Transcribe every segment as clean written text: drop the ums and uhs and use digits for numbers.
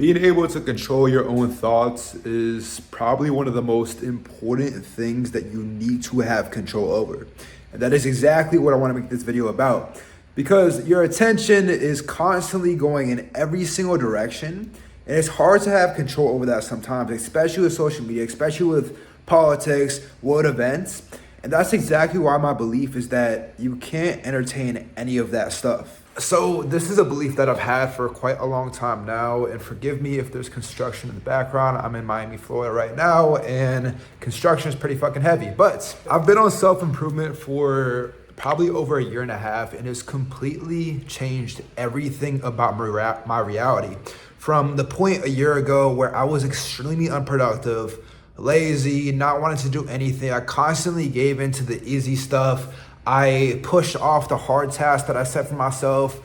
Being able to control your own thoughts is probably one of the most important things that you need to have control over. And that is exactly what I want to make this video about. Because your attention is constantly going in every single direction. And it's hard to have control over that sometimes, especially with social media, especially with politics, world events. And that's exactly why my belief is that you can't entertain any of that stuff. So this is a belief that I've had for quite a long time now, and forgive me if there's construction in the background. I'm in Miami, Florida right now, and construction is pretty fucking heavy. But I've been on self-improvement for probably over a year and a half, and it's completely changed everything about my reality. From the point a year ago where I was extremely unproductive, lazy, not wanting to do anything, I constantly gave into the easy stuff. I pushed off the hard tasks that I set for myself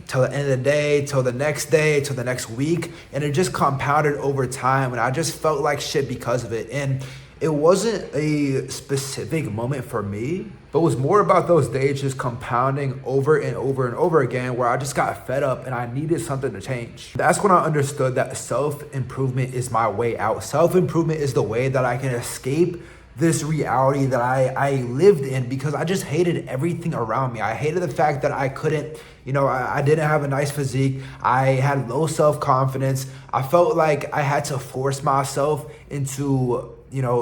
till the end of the day, till the next day, till the next week. And it just compounded over time. And I just felt like shit because of it. And it wasn't a specific moment for me, but it was more about those days just compounding over and over and over again, where I just got fed up and I needed something to change. That's when I understood that self-improvement is my way out. Self-improvement is the way that I can escape this reality that I lived in, because I just hated everything around me. I hated the fact that I couldn't, I didn't have a nice physique. I had low self-confidence. I felt like I had to force myself into,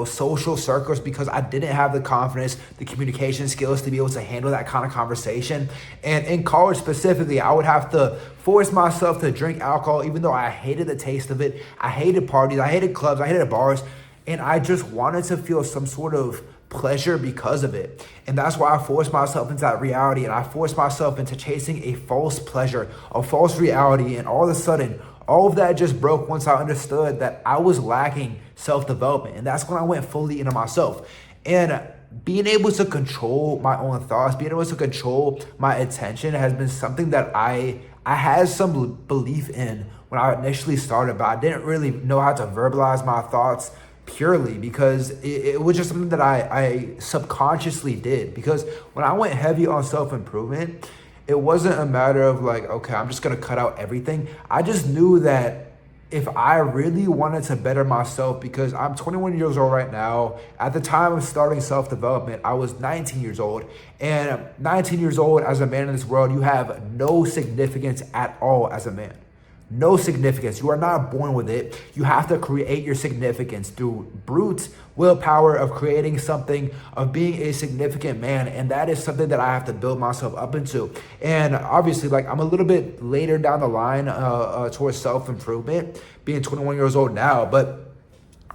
social circles because I didn't have the confidence, the communication skills to be able to handle that kind of conversation. And in college specifically, I would have to force myself to drink alcohol, even though I hated the taste of it. I hated parties. I hated clubs. I hated bars. And I just wanted to feel some sort of pleasure because of it. And that's why I forced myself into that reality. And I forced myself into chasing a false pleasure, a false reality. And all of a sudden, all of that just broke once I understood that I was lacking self-development. And that's when I went fully into myself. And being able to control my own thoughts, being able to control my attention has been something that I had some belief in when I initially started, but I didn't really know how to verbalize my thoughts purely because it was just something that I subconsciously did. Because when I went heavy on self-improvement, it wasn't a matter of like, okay, I'm just gonna cut out everything. I just knew that if I really wanted to better myself, because I'm 21 years old right now. At the time of starting self-development, I was 19 years old. And 19 years old as a man in this world, you have no significance at all as a man. No significance. You are not born with it. You have to create your significance through brute willpower of creating something, of being a significant man. And that is something that I have to build myself up into. And obviously, like, I'm a little bit later down the line towards self-improvement, being 21 years old now. But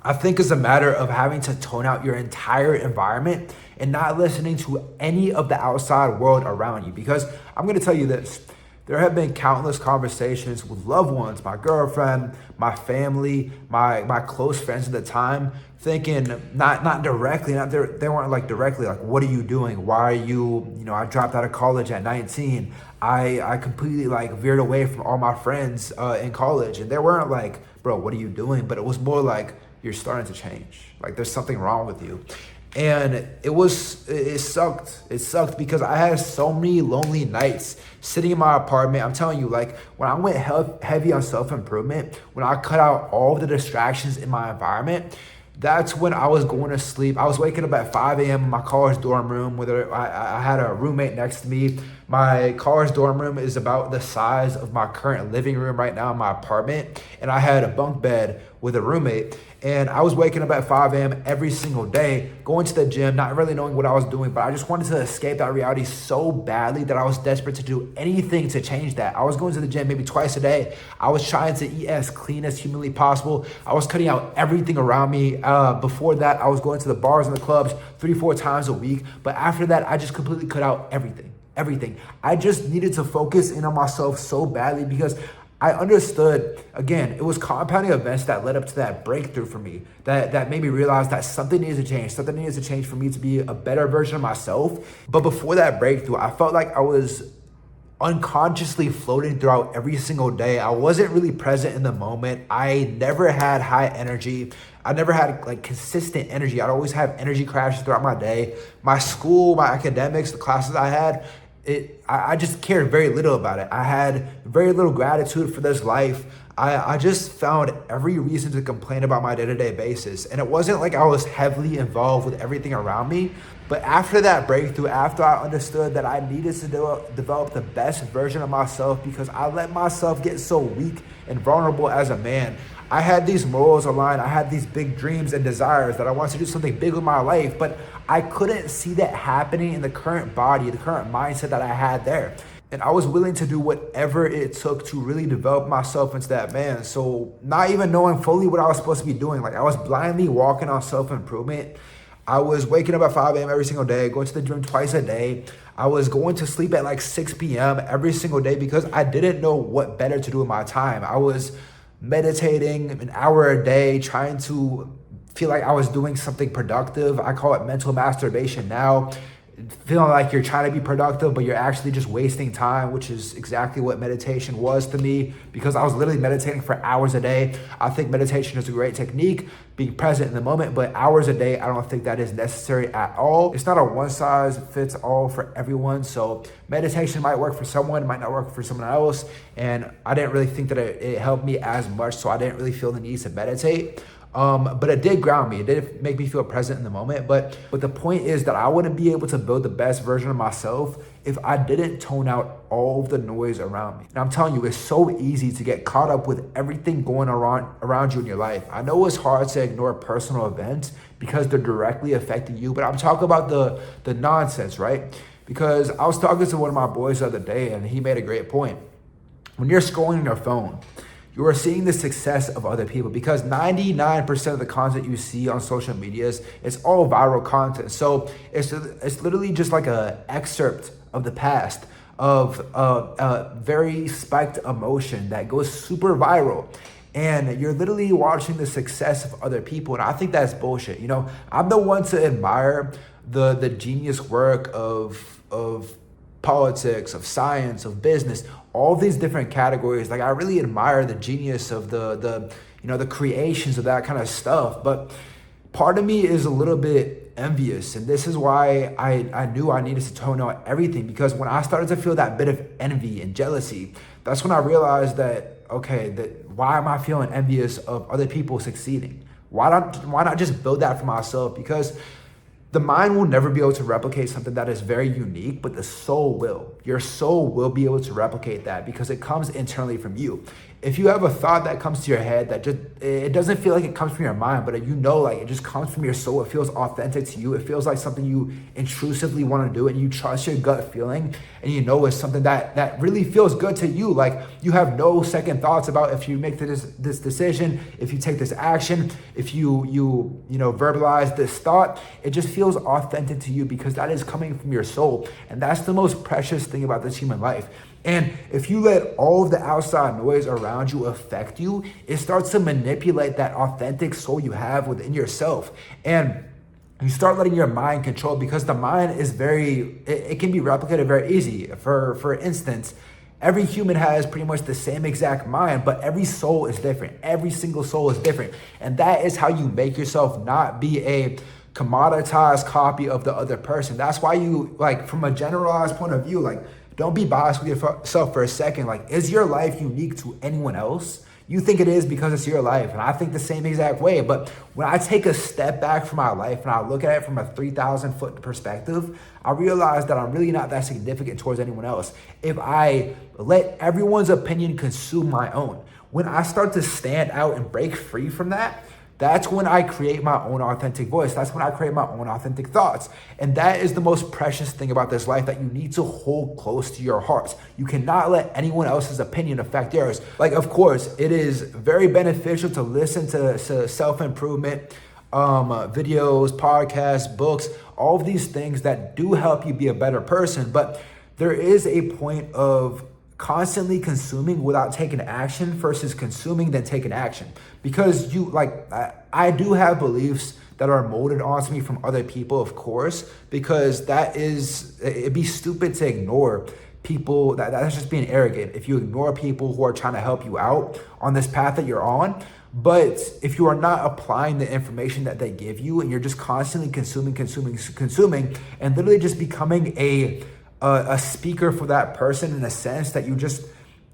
I think it's a matter of having to tone out your entire environment and not listening to any of the outside world around you. Because I'm going to tell you this. There have been countless conversations with loved ones, my girlfriend, my family, my close friends at the time, thinking not directly, they weren't like directly like, what are you doing? Why are you, I dropped out of college at 19. I completely like veered away from all my friends in college. And they weren't like, bro, what are you doing? But it was more like, you're starting to change. Like there's something wrong with you. And it sucked. It sucked because I had so many lonely nights sitting in my apartment. I'm telling you, like when I went heavy on self-improvement, when I cut out all the distractions in my environment, that's when I was going to sleep. I was waking up at 5 a.m. in my college dorm room. I had a roommate next to me. My college dorm room is about the size of my current living room right now in my apartment. And I had a bunk bed with a roommate. And I was waking up at 5 a.m. every single day, going to the gym, not really knowing what I was doing, but I just wanted to escape that reality so badly that I was desperate to do anything to change that. I was going to the gym maybe twice a day. I was trying to eat as clean as humanly possible. I was cutting out everything around me. Before that, I was going to the bars and the clubs 3-4 times a week. But after that, I just completely cut out everything. I just needed to focus in on myself so badly because I understood, again, it was compounding events that led up to that breakthrough for me, that made me realize that something needs to change. Something needs to change for me to be a better version of myself. But before that breakthrough, I felt like I was unconsciously floating throughout every single day. I wasn't really present in the moment. I never had high energy. I never had like consistent energy. I'd always have energy crashes throughout my day. My school, my academics, the classes I had, I just cared very little about it. I had very little gratitude for this life. I just found every reason to complain about my day-to-day basis. And it wasn't like I was heavily involved with everything around me. But after that breakthrough, after I understood that I needed to develop the best version of myself because I let myself get so weak and vulnerable as a man, I had these morals aligned. I had these big dreams and desires that I wanted to do something big with my life, but I couldn't see that happening in the current body, the current mindset that I had there. And I was willing to do whatever it took to really develop myself into that man. So not even knowing fully what I was supposed to be doing, like I was blindly walking on self-improvement. I was waking up at 5 a.m. every single day, going to the gym twice a day. I was going to sleep at like 6 p.m. every single day because I didn't know what better to do with my time. I was meditating an hour a day, trying to feel like I was doing something productive. I call it mental masturbation now. Feeling like you're trying to be productive, but you're actually just wasting time, which is exactly what meditation was to me because I was literally meditating for hours a day. I think meditation is a great technique, being present in the moment, but hours a day, I don't think that is necessary at all. It's not a one size fits all for everyone. So meditation might work for someone, it might not work for someone else. And I didn't really think that it helped me as much. So I didn't really feel the need to meditate. But it did ground me. It did make me feel present in the moment. But the point is that I wouldn't be able to build the best version of myself if I didn't tone out all of the noise around me. And I'm telling you, it's so easy to get caught up with everything going around you in your life. I know it's hard to ignore personal events because they're directly affecting you, but I'm talking about the nonsense, right? Because I was talking to one of my boys the other day and he made a great point. When you're scrolling your phone, you are seeing the success of other people because 99% of the content you see on social medias is all viral content. So it's literally just like an excerpt of the past of a very spiked emotion that goes super viral. And you're literally watching the success of other people. And I think that's bullshit. You know, I'm the one to admire the genius work of politics, of science, of business, all these different categories. Like I really admire the genius of the creations of that kind of stuff. But part of me is a little bit envious. And this is why I knew I needed to tone out everything, because when I started to feel that bit of envy and jealousy, that's when I realized that, okay, why am I feeling envious of other people succeeding? Why not just build that for myself? Because the mind will never be able to replicate something that is very unique, but the soul will. Your soul will be able to replicate that because it comes internally from you. If you have a thought that comes to your head that it doesn't feel like it comes from your mind, but like it just comes from your soul, it feels authentic to you, it feels like something you intrusively want to do, and you trust your gut feeling, and you know it's something that really feels good to you. Like you have no second thoughts about if you make this decision, if you take this action, if you verbalize this thought. It just feels authentic to you because that is coming from your soul, and that's the most precious thing about this human life. And if you let all of the outside noise around you affect you, it starts to manipulate that authentic soul you have within yourself. And you start letting your mind control, because the mind is it can be replicated very easy. For instance, every human has pretty much the same exact mind, but every soul is different. Every single soul is different. And that is how you make yourself not be a commoditized copy of the other person. That's why you, like, from a generalized point of view, like, don't be biased with yourself for a second. Like, is your life unique to anyone else? You think it is because it's your life, and I think the same exact way. But when I take a step back from my life and I look at it from a 3,000-foot perspective, I realize that I'm really not that significant towards anyone else if I let everyone's opinion consume my own. When I start to stand out and break free from that, that's when I create my own authentic voice. That's when I create my own authentic thoughts. And that is the most precious thing about this life that you need to hold close to your heart. You cannot let anyone else's opinion affect yours. Like, of course, it is very beneficial to listen to self-improvement videos, podcasts, books, all of these things that do help you be a better person. But there is a point of constantly consuming without taking action versus consuming then taking action. Because I do have beliefs that are molded onto me from other people, of course, because it'd be stupid to ignore people. That's just being arrogant if you ignore people who are trying to help you out on this path that you're on. But if you are not applying the information that they give you, and you're just constantly consuming, and literally just becoming a speaker for that person, in a sense that you just,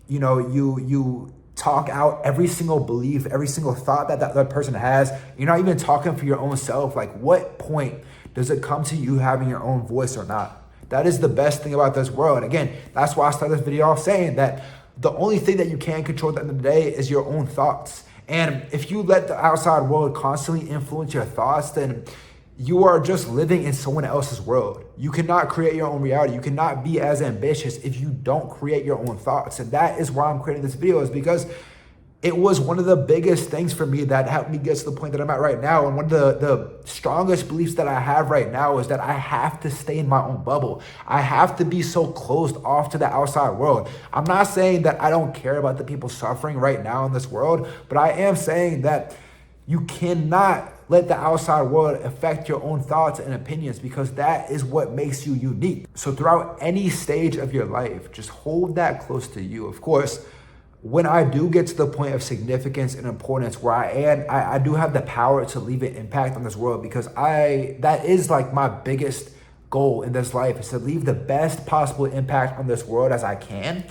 you talk out every single belief, every single thought that that person has. You're not even talking for your own self. Like, what point does it come to you having your own voice or not? That is the best thing about this world. Again, that's why I started this video off saying that the only thing that you can control at the end of the day is your own thoughts. And if you let the outside world constantly influence your thoughts, then you are just living in someone else's world. You cannot create your own reality. You cannot be as ambitious if you don't create your own thoughts. And that is why I'm creating this video, is because it was one of the biggest things for me that helped me get to the point that I'm at right now. And one of the strongest beliefs that I have right now is that I have to stay in my own bubble. I have to be so closed off to the outside world. I'm not saying that I don't care about the people suffering right now in this world, but I am saying that you cannot let the outside world affect your own thoughts and opinions, because that is what makes you unique. So throughout any stage of your life, just hold that close to you. Of course, when I do get to the point of significance and importance where I do have the power to leave an impact on this world, because that is like my biggest goal in this life, is to leave the best possible impact on this world as I can.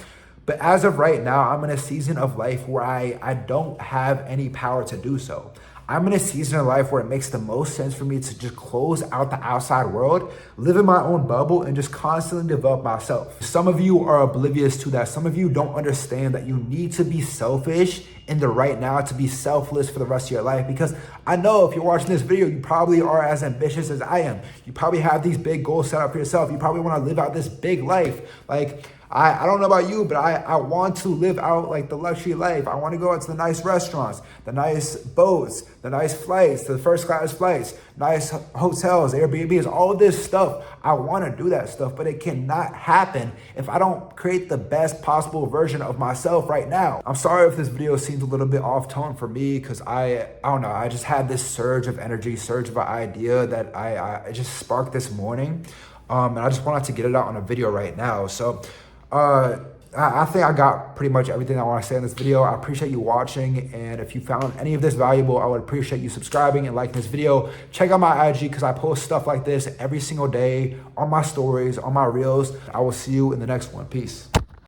But as of right now, I'm in a season of life where I don't have any power to do so. I'm in a season of life where it makes the most sense for me to just close out the outside world, live in my own bubble, and just constantly develop myself. Some of you are oblivious to that. Some of you don't understand that you need to be selfish in the right now to be selfless for the rest of your life. Because I know if you're watching this video, you probably are as ambitious as I am. You probably have these big goals set up for yourself. You probably want to live out this big life. Like, I don't know about you, but I want to live out like the luxury life. I want to go out to the nice restaurants, the nice boats, the nice flights, the first class flights, nice hotels, Airbnbs, all this stuff. I want to do that stuff, but it cannot happen if I don't create the best possible version of myself right now. I'm sorry if this video seems a little bit off tone for me, because I don't know, I just had this surge of energy, surge of an idea that I just sparked this morning. And I just wanted to get it out on a video right now. So I think I got pretty much everything I want to say in this video. I appreciate you watching, and if you found any of this valuable, I would appreciate you subscribing and liking this video. Check out my IG, because I post stuff like this every single day on my stories, on my reels. I will see you in the next one. Peace.